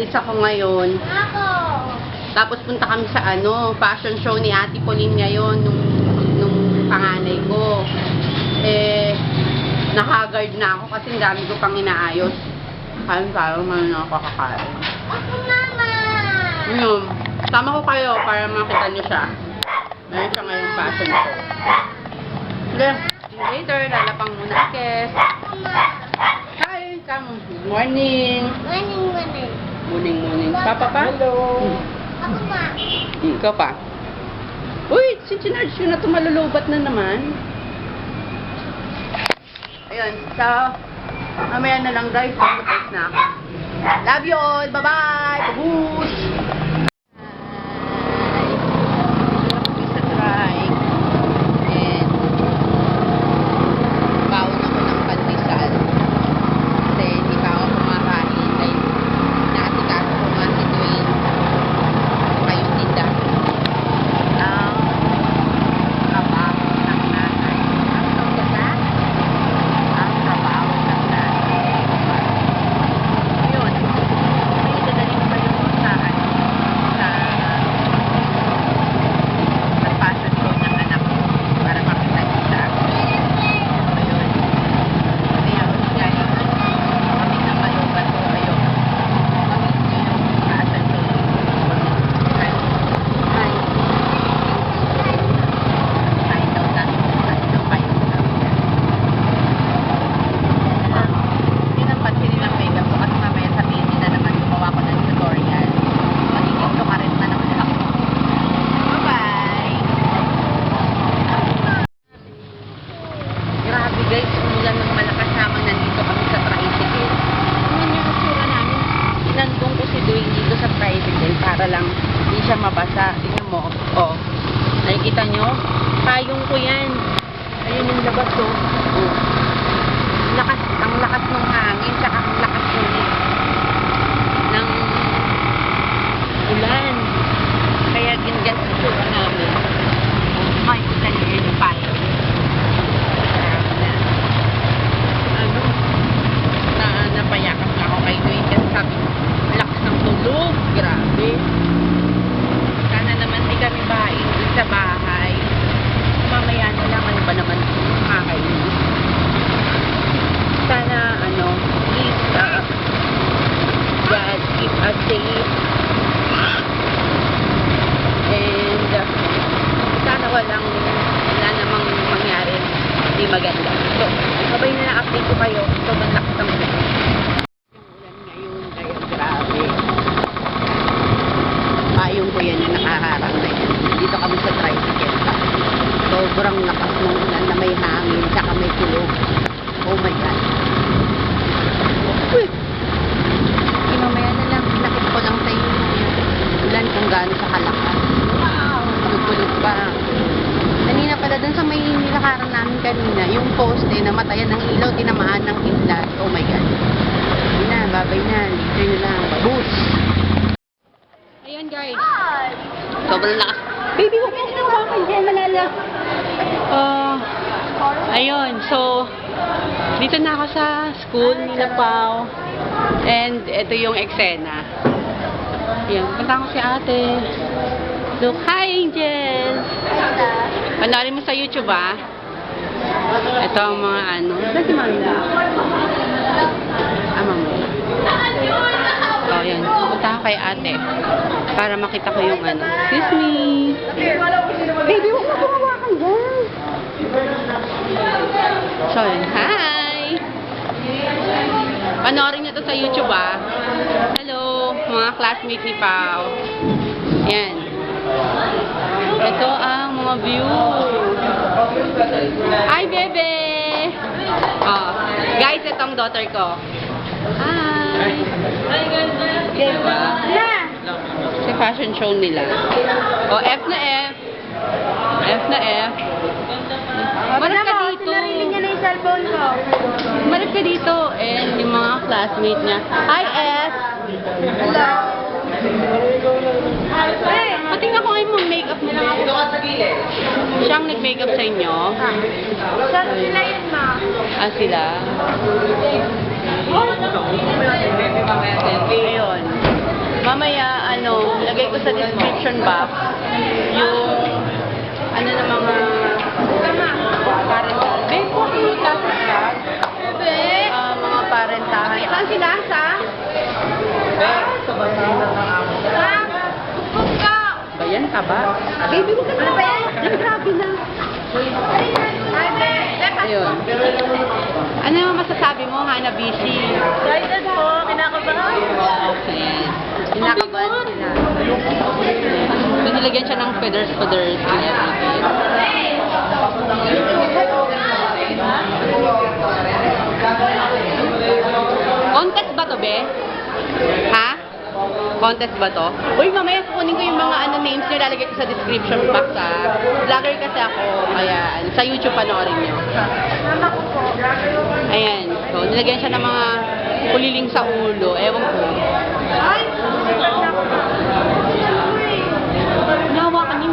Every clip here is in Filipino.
alis ako ngayon. Tapos punta kami sa fashion show ni Ate Pauline ngayon, nung panganay ko. Nakagard na ako kasi dami ko pang inaayos. Parang nakakakain. Ako, mama! Ngayon, sama ko kayo para makita nyo siya. Meron siya ngayong fashion show. Okay, later, lalapang muna si Kes. Hi, come. Morning. Morning. Papa pa? Hello. Ako, ma. Ikaw pa. Uy, si Chinarge yun na tumalulubat na naman. Ayun, so, mamaya na lang guys, mag-test na ako. Love you all, bye-bye, babush! Guys, umulan ng malakas naman nandito kami sa tricycle. Tingnan yung itsura namin. Nandun ko si Dwayne dito sa tricycle para lang hindi siya mabasa. Tingnan mo. Oh. Nakikita nyo? Payong ko yan. Ayun yung labas ko. Oh. Ang lakas ng hangin, saka ang lakas ng ulan. Kaya ganyan sa itsura namin. Makikita nyo yun yung payong. Napayakap na ako kay Dwayne kasi sabi ko, lakas ng tulog, grabe. Sana naman di kami bahain dun sa bahay. Mamaya na lang, ano ba naman makakainis. Sana, please, God keep us safe. And, sana wala namang mangyari di maganda. So, sabay na na-update ko kayo. Sobrang lakas ng ulan. Yung ulan ngayon, kaya grabe. Payong ko yan yung nakaharang na yan. Dito kami sa tricycle. Sobrang lakas ng ulan na may hangin, saka may tulog. Oh my God. Uy! Mamaya na lang, nakita ko lang tayo yung ulan kung gaano siya kalakas. Wow! Tulog-tulog pa. Kanina pala, dun sa may nilakaran namin kanina, yung poste, namatayan ng ilaw, tinamaan ng kidlat. Oh my God. Hindi na, babay na. Later na lang. Babush! Ayan guys. Sobrang lakas. Baby, huwag ka nawakan dyan, malala. Ayun, so, dito na ako sa school nila Pao. And, ito yung eksena. Ayan, punta ko si ate. Look, hi Angel! Panoorin mo sa YouTube Ito ang mga Saan si Mami? Mami. So, yan. Punta ako kay ate. Para makita ko yung Excuse me. Baby, huwag ka kumawakan dyan. So, yan. Hi! Panoorin niyo to sa YouTube Hello, mga classmates ni Pao. Yan. Ito ang mga view. Hi, bebe! Guys, itong daughter ko. Hi! Diba? Sa fashion show nila. F na F. F na F. Marap ka dito. Sinarili niya na yung cellphone ko. Marap ka dito. And yung mga classmate niya. Hi, F! Hello! Patingnan ko ngayon mo makeup nila. Siyang nag-makeup sa inyo? Sila yun, ma. Sila? Ayun. Mamaya, lagay ko sa description box yung ng mga parental. Babe, kung yung classes bag, mga parentahan. Saan sila? Sa? Bayan ka ba? Baby, huwag ka na ba yan? Grabe na. Ayun. Ano yung masasabi mo, Hanabishi? Excited po, kinakabahan. Ayan. Kinakabahan sila. So, nilagyan siya ng feathers and everything. Contest ba to, be? Ha? Contest ba to? Uy, mamaya kukunin ko yung mga names nyo, lalagay ko sa description box, ha? Vlogger kasi ako, kaya sa YouTube panoorin nyo. Ayan. So, nilagyan siya ng mga kuliling sa ulo. Ewan ko. Nawa ka niyo.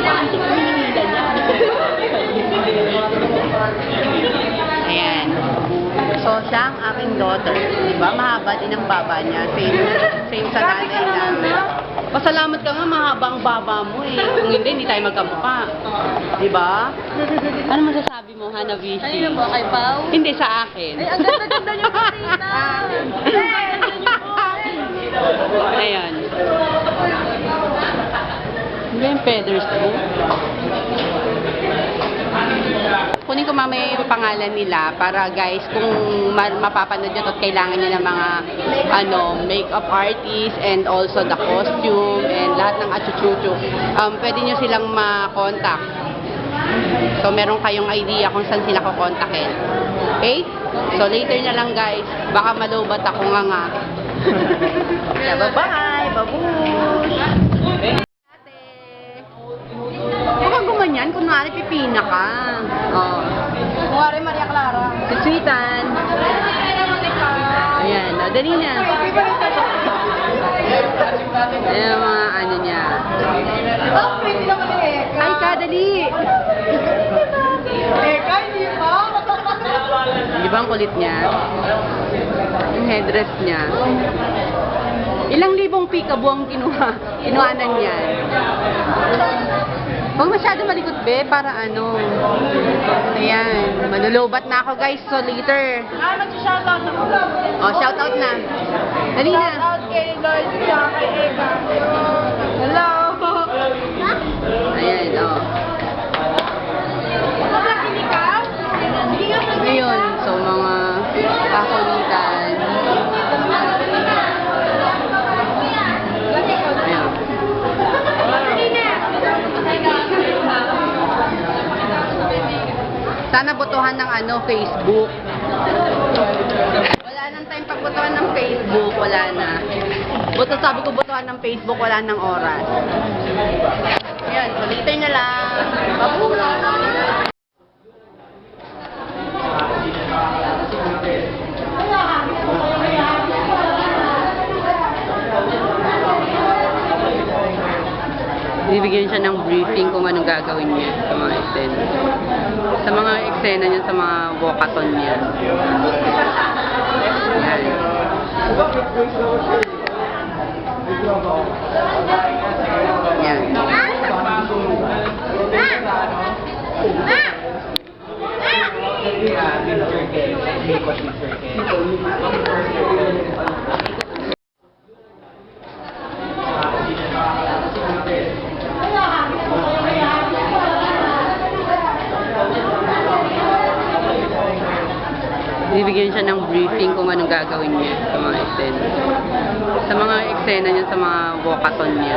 Ang hinihila niya. Ayan. So, siya ang aking daughter. Diba? Mahaba din ang baba niya. Same sa nanay namin. Pasalamat ka nga, mahaba ang baba mo eh. Kung hindi tayo magkamukha. Diba? Ano masasabi mo, Hanabishi? Ano ba, kay Pao? Hindi, sa akin. Ay, ang ganda-ganda niyo kasi na. Ayan. Ano yung feathers mo? Kunin ko mamaya yung pangalan nila para guys, kung mapapanood nyo at kailangan nyo ng mga makeup artist and also the costume and lahat ng achuchuchu, pwede nyo silang ma-contact. So, meron kayong idea kung saan sila kukontakin. Okay? So, later na lang guys. Baka malubat ako nga. Yeah, bye-bye! Babush! Baka gumanyan, kunwari pipina ka. Oh. Kuwari Maria Clara. Si Sweetan. Ayan, dali na. Ayan mga niya. Oh, pwede naman ni Eka. Ay ka, dali! Eka, hindi pa. Di ba ang kulit niya? Yung headdress niya. Ilang libong peekaboo ang kinuhanan niya. Huwag masyado malikot, be, para Ayan, malulubat na ako, guys. So, later. Mag-shoutout ako. Oh, shoutout na. Dali na. Shoutout kay Lord tsaka kay Eka. Hello. Ayan, oh. Hindi ka? Hindi ka Ngayon, so, mga kakulitan. Ayan. Sana botohan ng Facebook. Wala nang time pagbotohan ng Facebook, wala na. Sabi ko botohan ng Facebook, wala nang oras. Ayan, so later na lang. Babuhay! Bibigyan siya ng briefing kung anong gagawin niya sa mga eksena. Sa mga eksena niya, sa mga walkathon niya. Yan. Yan. Bibigyan siya ng briefing kung anong gagawin niya sa mga eksena. Sa mga eksena niya, sa mga walkathon niya.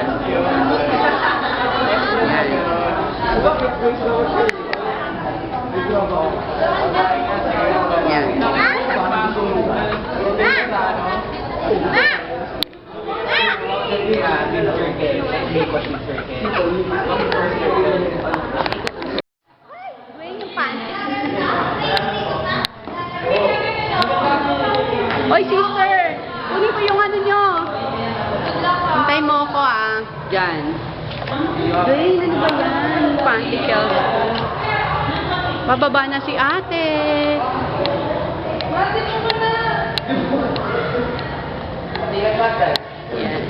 Yan. Yan. Oy, sister! Kunin ko yung nyo. Hintay mo ako, Diyan. Dwayne, ano ba yan? Panticles ko. Bababa na si ate. Yan.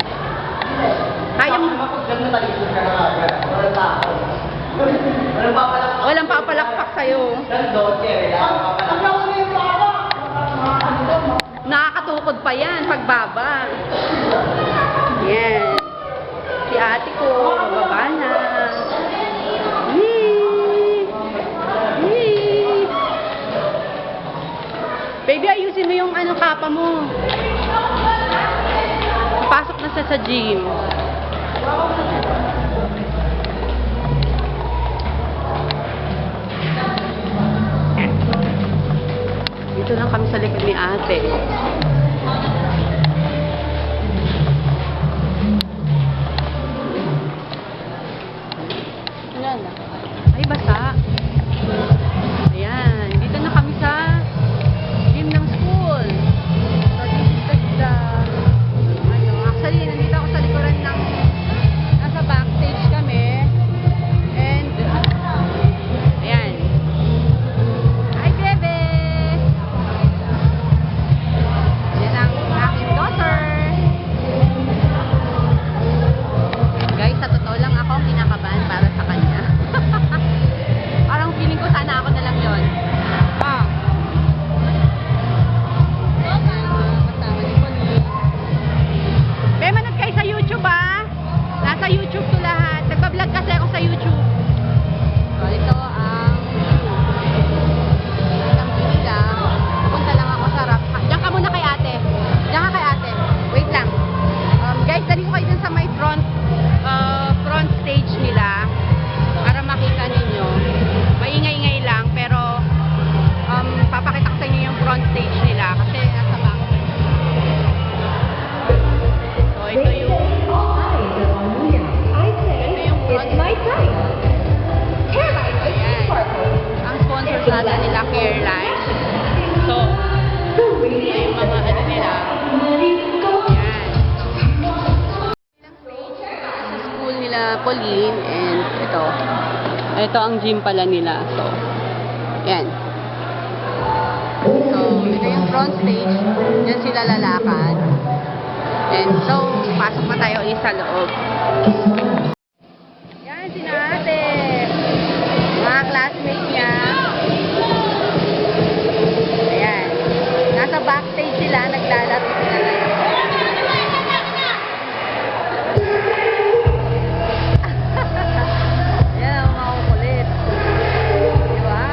Walang papalakpak sa'yo. Nakakatukod pa yan pagbaba. Yan. Si ate ko, bababa na. Yee! Yee! Baby, ayusin mo yung kapa mo. Pasok na siya sa gym. Dito lang kami sa likod ni ate. Wala na. Ay, basa. Ayan. Dito na kami sa gym ng school. So, this is the actually, nandito ako sa likuran ng nasa backstage kami. And, ayan. Hi, bebe! Yan ang aking daughter. Guys, sa totoo lang ako ang kinakabahan para sa kanya. Parang feeling ko sana ako na lang yun. Ah. Kasama ni Pauline. Be, manood kayo sa YouTube ah. Nasa YouTube to lahat. Nagpa-vlog kasi ako sa YouTube. So, ito ang isang bili lang. Punta lang ako sa rap. Diyan ka muna kay ate. Diyan ka kay ate. Wait lang. Guys, dali ko kayo dun sa may front stage nila para makita ninyo. Maingay-ingay lang pero papakita ko sa inyo yung front stage nila kasi nasa back. So, ito yung front stage. Ayan. Ang sponsors natin nila, Careline. So, ito yung mga ano nila. Ayan. Ilang stage sa school nila, Pauline, and ito. Ito ang gym pala nila. So, ayan. So, ito yung front stage. Diyan sila lalakad. And so, pasok na tayo ulit sa loob. Yan, sina ate. Mga classmates niya. Ayan. Nasa backstage sila, naglalaro sila ngayon. Yan ang mga kulit. Diba?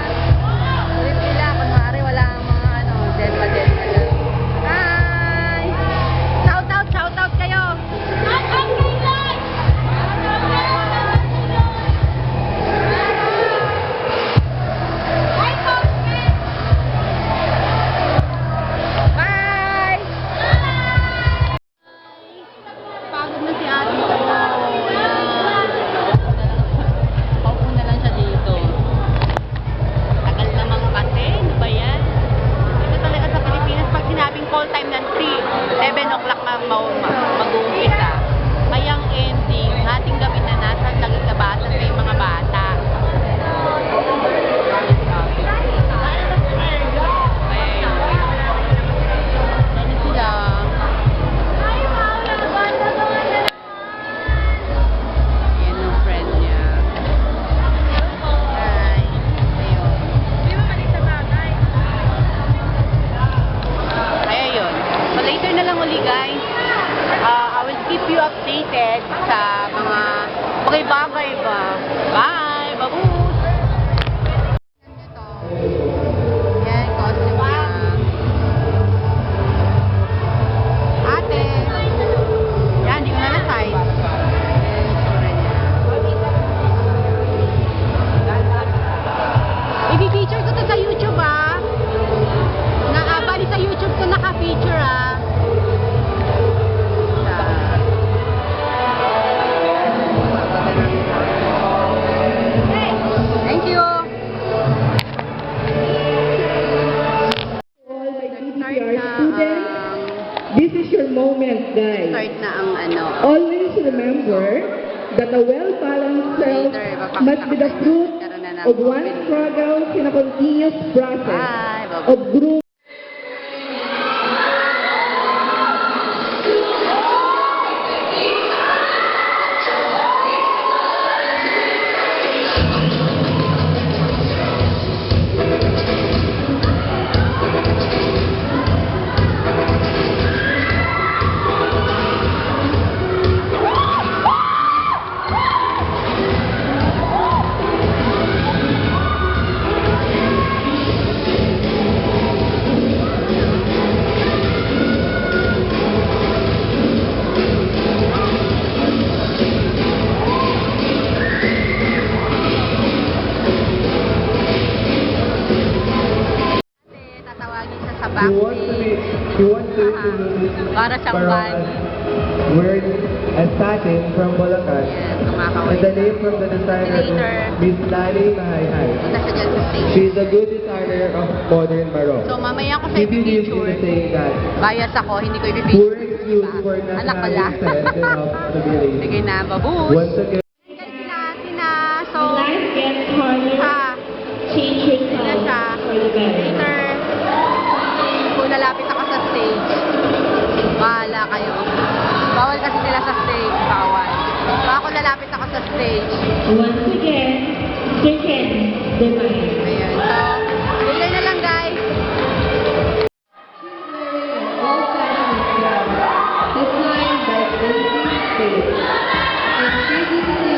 Kulit nila. Kunwari wala ang mga dead-pa-dead na lang. Hi! Shout out kayo! Bye! Pagod na si ate ko. Ayan. Paupo na lang siya dito. Tagal naman kasi. Ano ba yan? Ito talaga sa Pilipinas, pag sinabing call time ng 11 o'clock mag-uumpisa. Kayang ending, hating gabi na nasa labasan may mga bata. Ano sila? Ayan ang friend niya. Hi. Ayun. Kaya yun. So later na lang uli guys. I will keep you updated sa mga bagay-bagay ba. Bye! Babush! Yan, costume niya. Ate! Yan, di ko na na-side. Yan, sura niya. I-feature ko to sa YouTube ah. Bali sa YouTube ko naka-feature ah. Thank you. All my PTR students, this is your moment, guys. Start na ang Always remember that a well-balanced self must be the fruit of one's struggle in a continuous process Bye. Bye. of growth. Para siyang bunny. Word as satin from Bulacan. Ayan, And kumakaway. the name from the designer is Later. Miss Lali Mahayhay. Punta siya dyan sa stage. She's a good designer of modern Baroque. So, mamaya ko siya She believes in i-picture. saying that Bias ako, hindi ko poor i-picture. excuse for not Anak ko having lang. sense enough to be lazy. Sige na, babush. Once again, Sina. So, Life gets harder. Change sila yourself siya. for the better. Later, kung lalapit ako sa stage, bahala kayo. Bawal kasi sila sa stage, bawal. So, ako lalapit ako sa stage. Once again, Sir Ken, the mind. Ayan. So, tuloy na lang, guys. Designed by Disney State. And previously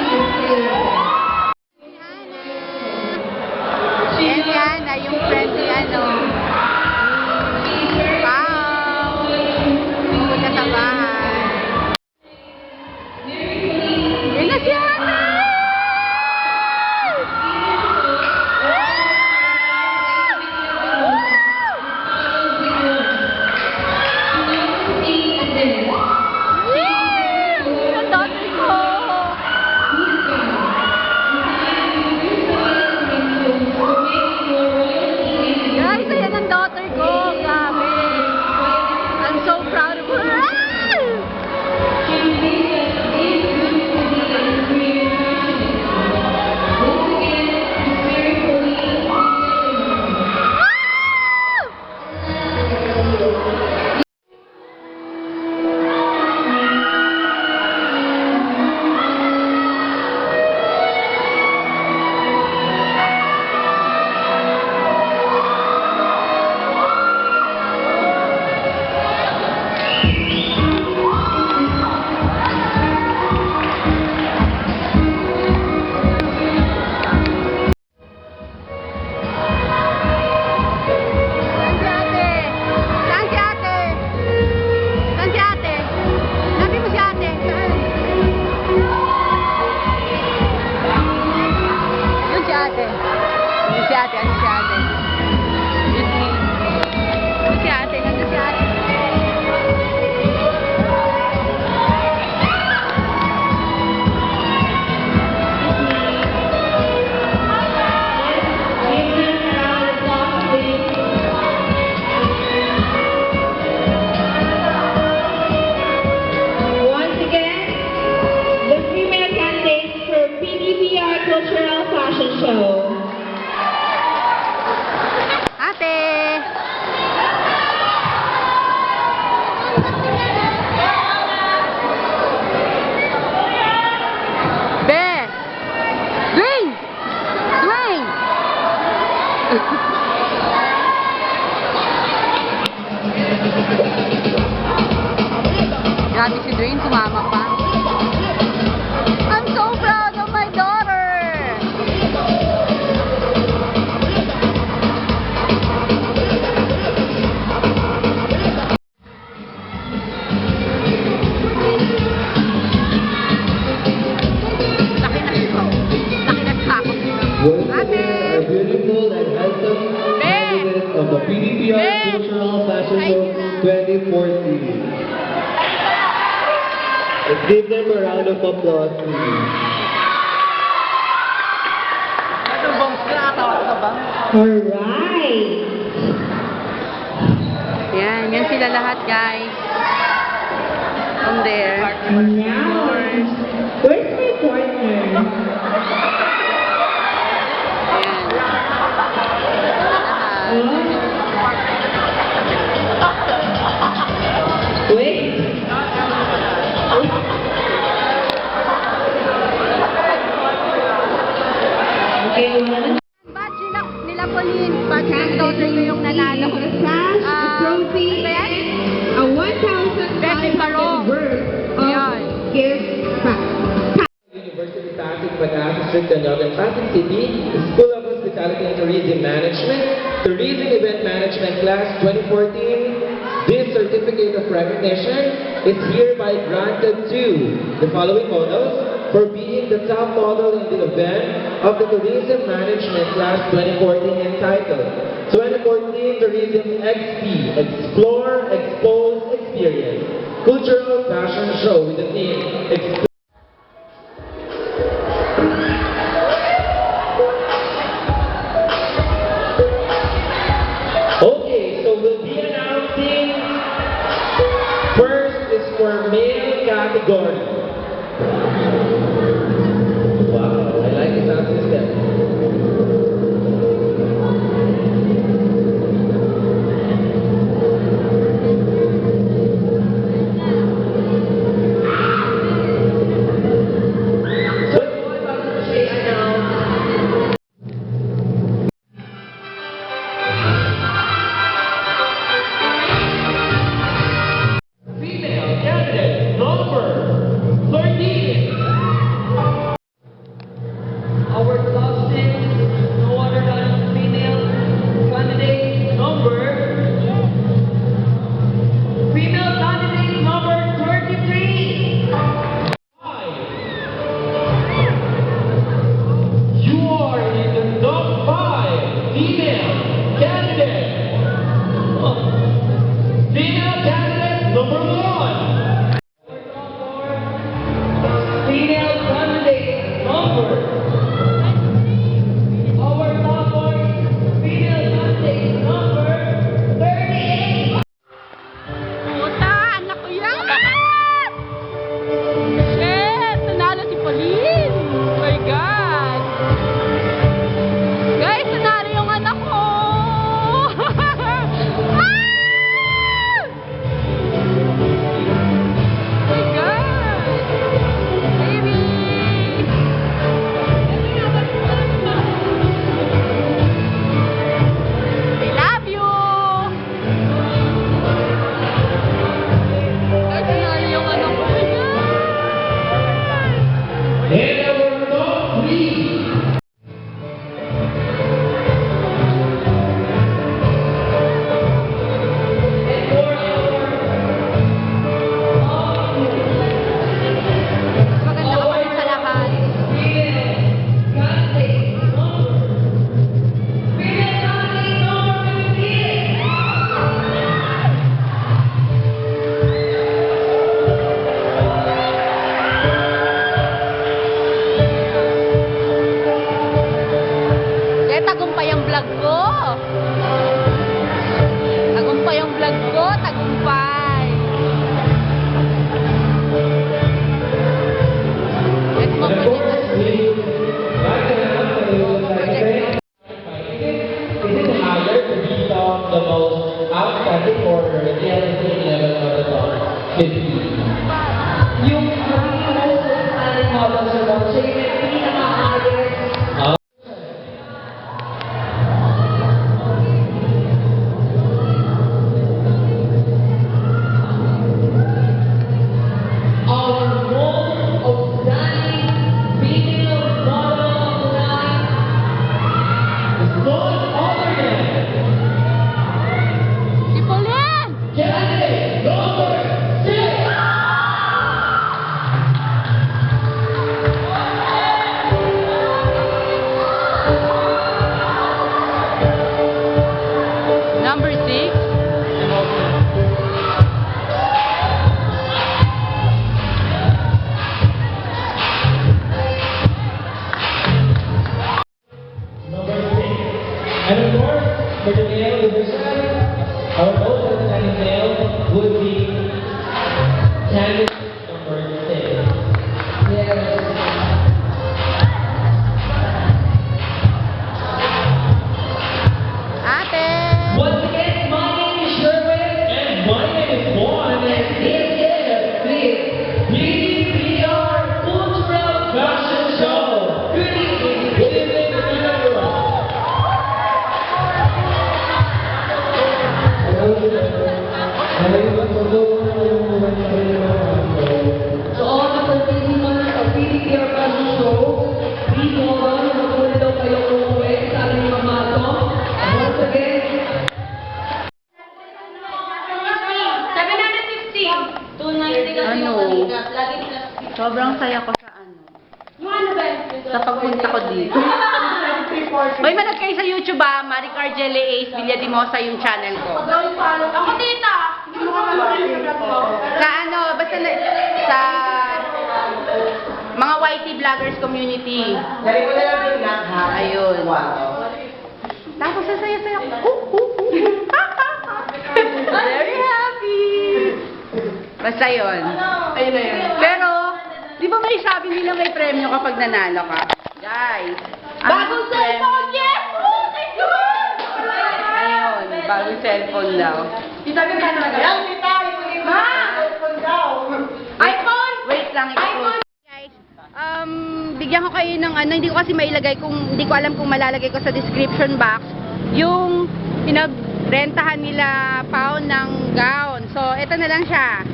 Ayan yan, na yung friend ni ano. Wow! Punta sa bahay. Yan na siya! Ang dami ko! Guys, ayan ang daughter ko. Grabe. I'm so proud of her. Saan si ate? Saan si ate? Saan si ate? Hanapin mo si ate. Saan? Yun si ate. Yun si ate. Ano si ate? Disney. Yun si ate. Nandun si ate. Once again, the female candidates for PDPR Cultural Fashion Show. Ate! Be! Dwayne! Dwayne! Grabe si Dwayne, sumama pa. I'm so proud of my daughter! Laki na ito. Laki na sa ako. once Ate! again, our beautiful and handsome candidates of the PDPR Be! Cultural Fashion Ay, Show sila. 2014. Let's give them a round of applause, please. Alright. Yan sila lahat, guys. From there. Now, where's my partner? Ayan. Lahat. Wait. Okay, one. Badge nila Pauline. Badge ng daughter ko yung nanalo. A sash, a trophy, ano ba yan? a 1,500 worth of Yan. gift pack. University Pasig, Batas, District and Northern Pasig City, School of Hospitality and Tourism Management, Tourism Event Management Class 2014. This certificate of recognition is hereby granted to the following models for being the top model in the event of the Tourism Management Class 2014 entitled 2014 Tourism XP, Explore, Expose, experience. Cultural fashion show with the theme Okay, so we'll be announcing first is for male category. Wow, I like the sound system. So, female candidate number 13. Our top six, no other than female candidate number 33. You are in the top 5 female candidate. Female candidate number 1. Female candidate number. Our top four, female candidate number 38. Puta, anak ko yan! Shit! Nanalo si Pauline! Oh my God! Guys, nanalo yung anak ko! Ah! Oh my God! Baby! I love you! Guys, nanalo yung anak ko! Oh my God! And our top 3. And for our top two, Maganda ka pa rin sa lahat. female candidate number. Female candidate number 15. Kaya tagumpay ang vlog ko. Tagumpay ang vlog ko, tagumpay. Let's And of mag-project course, we like to announce that we would like to thank. Is it higher to be the most outstanding for the LSD 11 or the top 50? Yung most outstanding model sa world, siya yung pinaka-highest. Our most outstanding female model of the night It's none other than Si Pauline! candidate number 6. Number 6. Number 6. And of course, for the male division, our most outstanding male would be candidate number 6. Yes. Ate! Once again, my name is Sherwin. And my name is Juan. And this is the PDPR Cultural Fashion Show. Good evening. Good evening, everyone. So all the participants of PDPR Fashion Show, please hold on. Magpuli daw kayo umuwi sa aming mga mato. Once again, 750. 290 kasi Ano? yung kanina. Lagi plus Sobrang saya ko sa ano. Yung ano ba? Sa pagpunta ko dito. Hoy, manood kayo sa YouTube ah. Maricar Jelly Ace Villa Dimosa yung channel ko. Ako tita. Sa ano, basta na, sa mga YT vloggers community. Ayun. Tapos sasaya-saya ko. Very happy. Basta yun. Ayun na yun. Pero, di ba may sabi nila may premyo kapag nanalo ka? Guys. ang Bagong premyo- cellphone! Yes! Oh my God! Ayun, bagong cellphone daw. Kita ka talaga. Yan, kita. Ma! iPhone! Wait lang, iPhone! guys. Bigyan ko kayo ng ano, hindi ko kasi mailagay hindi ko alam kung malalagay ko sa description box yung pinagrentahan nila Pao ng gown. So, ito na lang siya.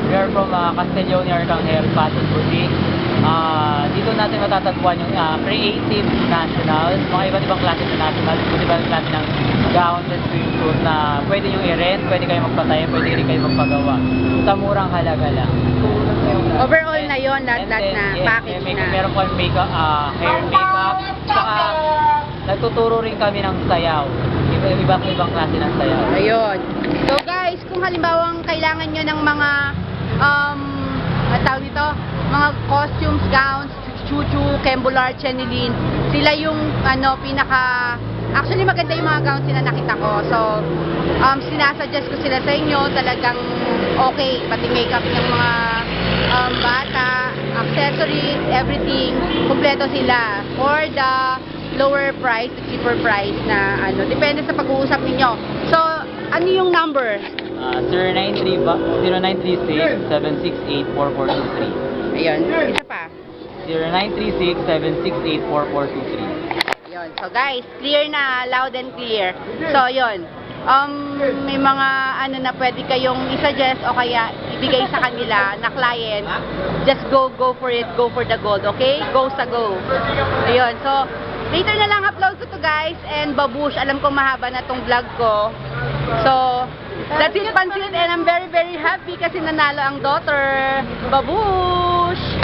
We are from Castelloni Arcangel Fashion Boutique. Dito natin matatagpuan yung creative nationals, mga iba't ibang klase ng nationals, iba't ibang klase ng gown at swimsuit na pwede nyo i-rent, pwede kayo magpataya, pwede rin kayo magpagawa. Sa murang halaga lang. Overall na yon, lahat-lahat na, yes, package na. meron kami makeup, hair makeup, saka nagtuturo rin kami ng sayaw. Iba't ibang klase ng sayaw. Ayun. So guys, kung halimbawang kailangan nyo ng mga ang tawag nito, mga costumes, gowns, chuchu, kembular, chenilin, sila yung actually maganda yung mga gowns sila nakita ko. So, sinasuggest ko sila sa inyo, talagang okay, pati makeup ng mga bata, accessories, everything, kumpleto sila for the lower price, the cheaper price na depende sa pag-uusap ninyo. So, ano yung number? 0936-768-4423. Ayun, isa pa. 0936-768-4423. Ayun. So guys, clear na, loud and clear. So yun. May mga na pwede kayong i-suggest o kaya ibigay sa kanila na client. Just go for it, go for the gold, okay? Go sa go. Ayun. So, later na lang upload ko to guys, and babush, alam ko mahaba na tong vlog ko. So, that's it, Pansit, and I'm very happy kasi nanalo ang daughter. Babush!